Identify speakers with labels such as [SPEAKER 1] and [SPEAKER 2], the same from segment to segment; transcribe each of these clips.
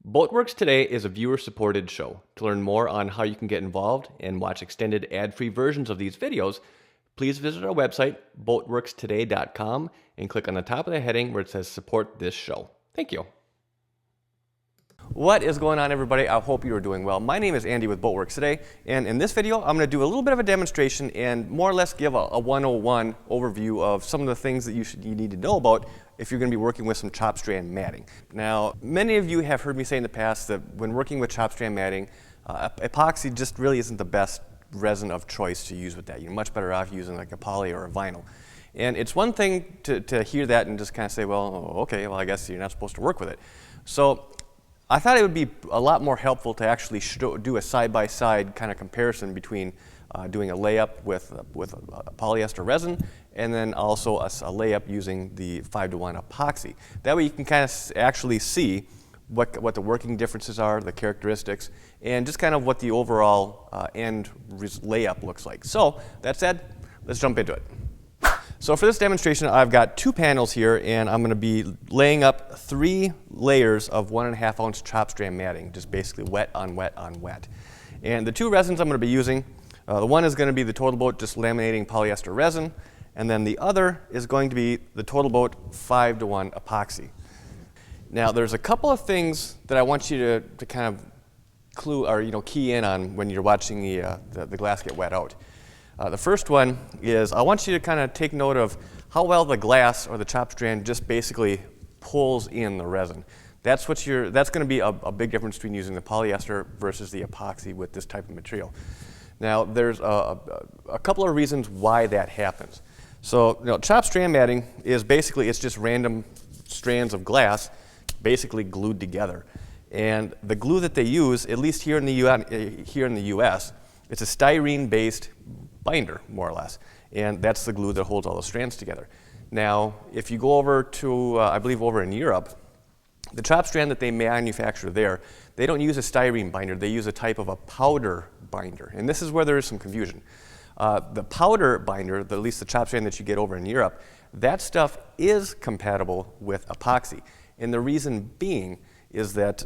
[SPEAKER 1] Boatworks Today is a viewer-supported show. To learn more on how you can get involved and watch extended ad-free versions of these videos, please visit our website, boatworkstoday.com, and click on the top of the heading where it says Support This Show. Thank you. What is going on, everybody? I hope you are doing well. My name is Andy with Boatworks Today, and in this video I'm going to do a little bit of a demonstration and more or less give a 101 overview of some of the things that you need to know about if you're going to be working with some chop strand matting. Now, many of you have heard me say in the past that when working with chop strand matting, epoxy just really isn't the best resin of choice to use with that. You're much better off using like a poly or a vinyl. And it's one thing to hear that and just kind of say, well, okay, well, I guess you're not supposed to work with it. So I thought it would be a lot more helpful to actually do a side-by-side kind of comparison between doing a layup with a polyester resin and then also a layup using the 5-to-1 epoxy. That way you can kind of actually see what the working differences are, the characteristics, and just kind of what the overall end layup looks like. So that said, let's jump into it. So for this demonstration, I've got two panels here, and I'm going to be laying up 3 layers of 1.5 ounce chop strand matting, just basically wet on wet on wet. And the 2 resins I'm going to be using, the one is going to be the Total Boat just laminating polyester resin, and then the other is going to be the Total Boat 5-to-1 epoxy. Now, there's a couple of things that I want you to kind of key in on when you're watching the glass get wet out. The first one is I want you to kind of take note of how well the glass or the chop strand just basically pulls in the resin. That's going to be a big difference between using the polyester versus the epoxy with this type of material. Now, there's a couple of reasons why that happens. So, chop strand matting is basically, it's just random strands of glass basically glued together. And the glue that they use, at least here in the US, it's a styrene-based binder, more or less, and that's the glue that holds all the strands together. Now, if you go over to, I believe over in Europe, the chop strand that they manufacture there, they don't use a styrene binder, they use a type of a powder binder, and this is where there is some confusion. The powder binder, at least the chop strand that you get over in Europe, that stuff is compatible with epoxy, and the reason being is that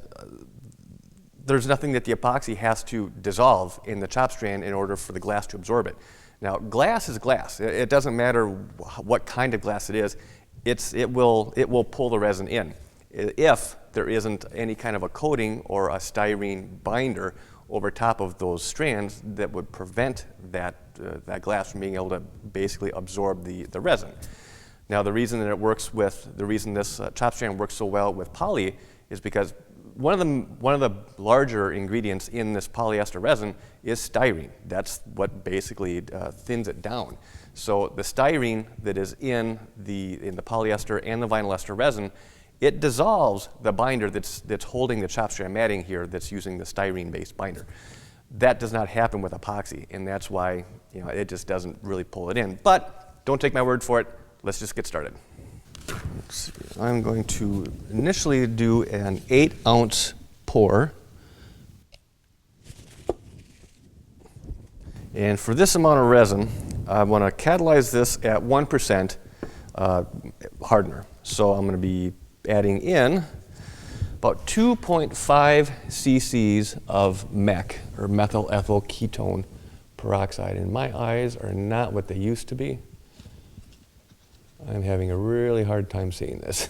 [SPEAKER 1] there's nothing that the epoxy has to dissolve in the chop strand in order for the glass to absorb it. Now, glass is glass. It doesn't matter what kind of glass it is. It will pull the resin in if there isn't any kind of a coating or a styrene binder over top of those strands that would prevent that glass from being able to basically absorb the resin. Now, the reason this chop strand works so well with poly is because one of the larger ingredients in this polyester resin is styrene. That's what basically thins it down. So the styrene that is in the polyester and the vinyl ester resin, it dissolves the binder that's holding the chop strand matting here that's using the styrene-based binder. That does not happen with epoxy, and that's why it just doesn't really pull it in. But don't take my word for it. Let's just get started. Let's see. I'm going to initially do an 8-ounce pour. And for this amount of resin, I want to catalyze this at 1% hardener. So I'm going to be adding in about 2.5 cc's of MEK, or methyl ethyl ketone peroxide. And my eyes are not what they used to be. I'm having a really hard time seeing this.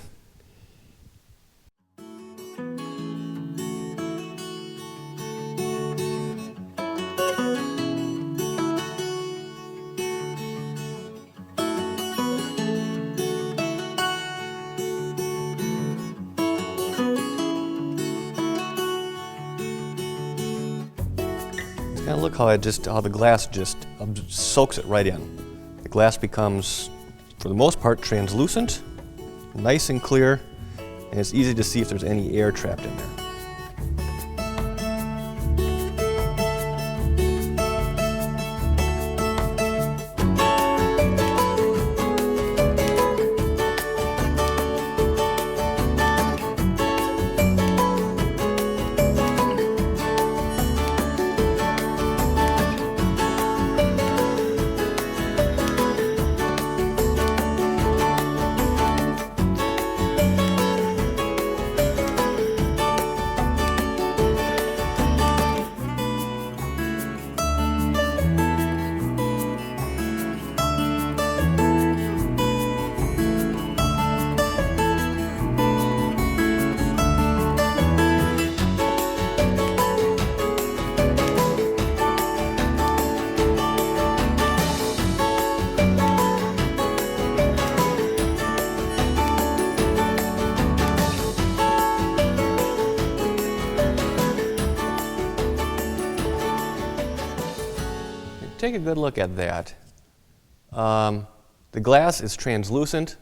[SPEAKER 1] Kind of look how the glass just soaks it right in. The glass becomes, for the most part, translucent, nice and clear, and it's easy to see if there's any air trapped in there. take a good look at that. The glass is translucent.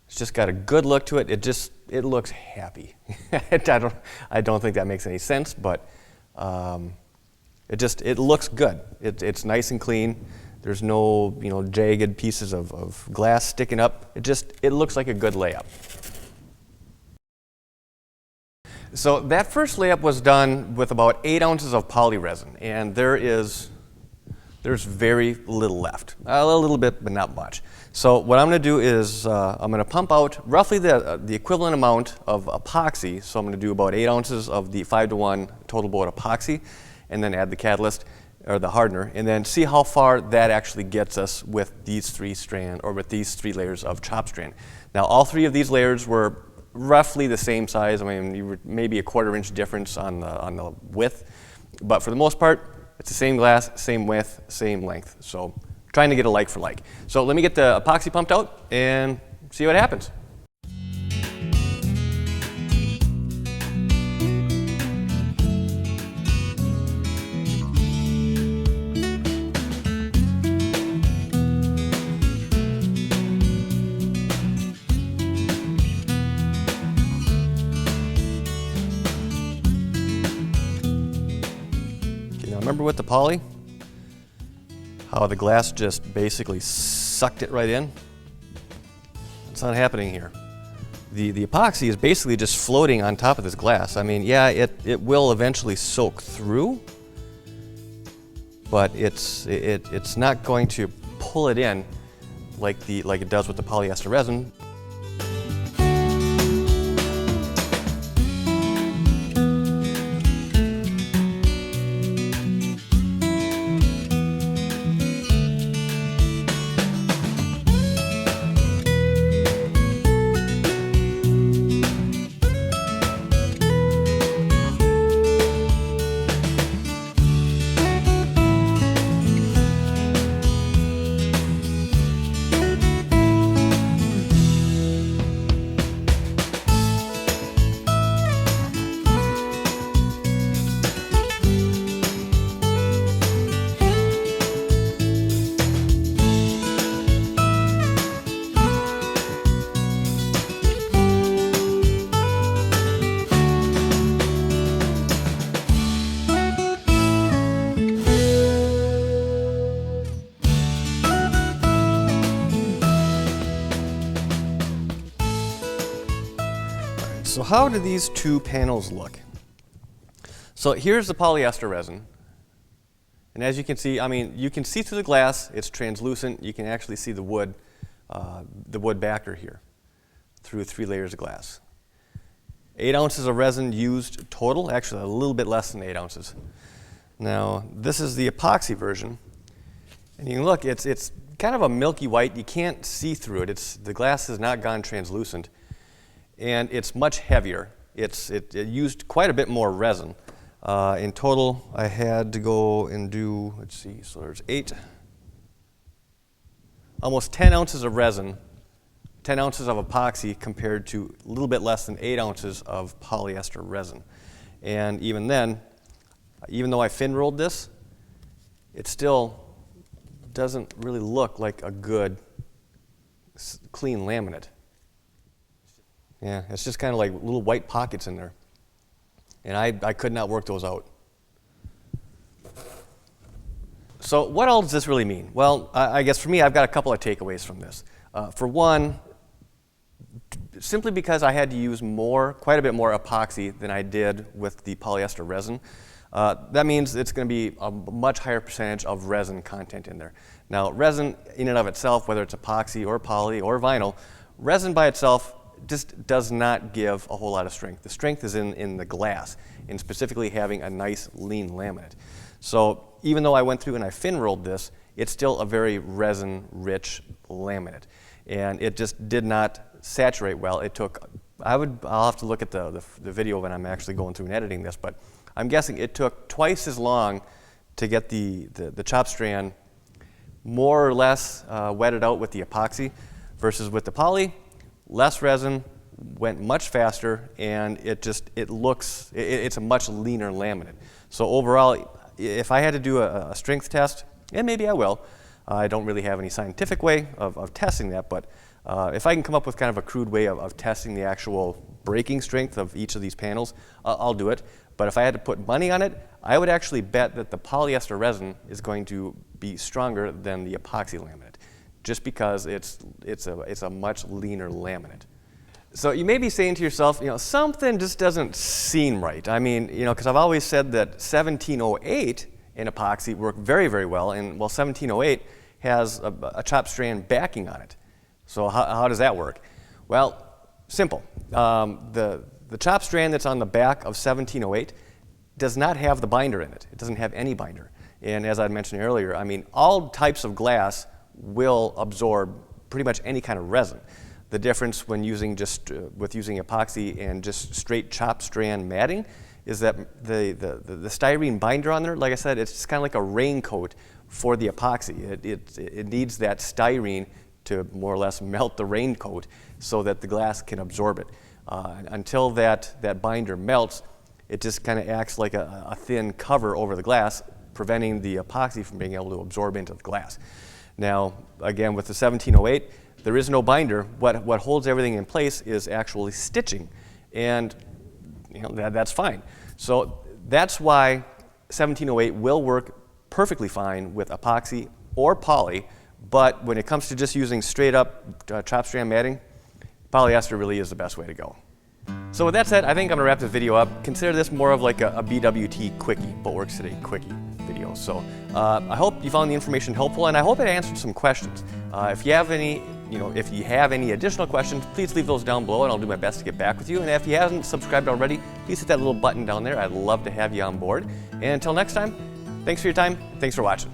[SPEAKER 1] It's just got a good look to it. It looks happy. I don't think that makes any sense, but it looks good. It's nice and clean. There's no jagged pieces of glass sticking up. It looks like a good layup. So that first layup was done with about 8 ounces of poly resin, and there's very little left. A little bit, but not much. So what I'm going to do is I'm going to pump out roughly the equivalent amount of epoxy. So I'm going to do about 8 ounces of the 5:1 total boat epoxy, and then add the catalyst or the hardener, and then see how far that actually gets us with these 3 layers of chop strand. Now all 3 of these layers were roughly the same size. I mean, maybe a 1/4 inch difference on the width, but for the most part, it's the same glass, same width, same length. So trying to get a like for like. So let me get the epoxy pumped out and see what happens. Remember with the poly, how the glass just basically sucked it right in? It's not happening here. The epoxy is basically just floating on top of this glass. I mean, yeah, it will eventually soak through, but it's not going to pull it in like it does with the polyester resin. So how do these 2 panels look? So here's the polyester resin. And as you can see, I mean, you can see through the glass, it's translucent. You can actually see the wood backer here through 3 layers of glass. 8 ounces of resin used total, actually a little bit less than 8 ounces. Now, this is the epoxy version. And you can look, it's kind of a milky white. You can't see through it. The glass has not gone translucent. And it's much heavier. It used quite a bit more resin. In total, I had to go and do, let's see, so there's almost 10 ounces of resin, 10 ounces of epoxy compared to a little bit less than 8 ounces of polyester resin. And even then, even though I fin rolled this, it still doesn't really look like a good, clean laminate. Yeah, it's just kind of like little white pockets in there. And I could not work those out. So what all does this really mean? Well, I guess for me, I've got a couple of takeaways from this. For one, simply because I had to use quite a bit more epoxy than I did with the polyester resin, that means it's going to be a much higher percentage of resin content in there. Now, resin in and of itself, whether it's epoxy or poly or vinyl, resin by itself just does not give a whole lot of strength. The strength is in the glass, and specifically having a nice lean laminate. So even though I went through and I fin rolled this, it's still a very resin-rich laminate, and it just did not saturate well. It took, I'll have to look at the video when I'm actually going through and editing this, but I'm guessing it took twice as long to get the chop strand more or less wetted out with the epoxy versus with the poly. Less resin, went much faster, and it's a much leaner laminate. So overall, if I had to do a strength test, And maybe I will. I don't really have any scientific way of testing that, but if I can come up with kind of a crude way of testing the actual breaking strength of each of these panels, I'll do it. But if I had to put money on it, I would actually bet that the polyester resin is going to be stronger than the epoxy laminate, just because it's a much leaner laminate. So you may be saying to yourself, something just doesn't seem right. I mean, because I've always said that 1708 in epoxy work very, very well, and well, 1708 has a chopped strand backing on it. So how does that work? Well, simple. The chopped strand that's on the back of 1708 does not have the binder in it. It doesn't have any binder. And as I mentioned earlier, I mean, all types of glass will absorb pretty much any kind of resin. The difference when using epoxy and just straight chopped strand matting is that the styrene binder on there, like I said, it's just kind of like a raincoat for the epoxy. It needs that styrene to more or less melt the raincoat so that the glass can absorb it. Until that binder melts, it just kind of acts like a thin cover over the glass, preventing the epoxy from being able to absorb into the glass. Now, again, with the 1708, there is no binder. What holds everything in place is actually stitching, and that's fine. So that's why 1708 will work perfectly fine with epoxy or poly, but when it comes to just using straight up chopped strand matting, polyester really is the best way to go. So with that said, I think I'm going to wrap this video up. Consider this more of like a BWT quickie, Boatworks Today quickie video. So I hope you found the information helpful, and I hope it answered some questions. If you have any additional questions, please leave those down below, and I'll do my best to get back with you. And if you haven't subscribed already, please hit that little button down there. I'd love to have you on board. And until next time, thanks for your time. Thanks for watching.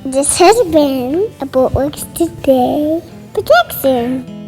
[SPEAKER 2] This has been a Boatworks Today production.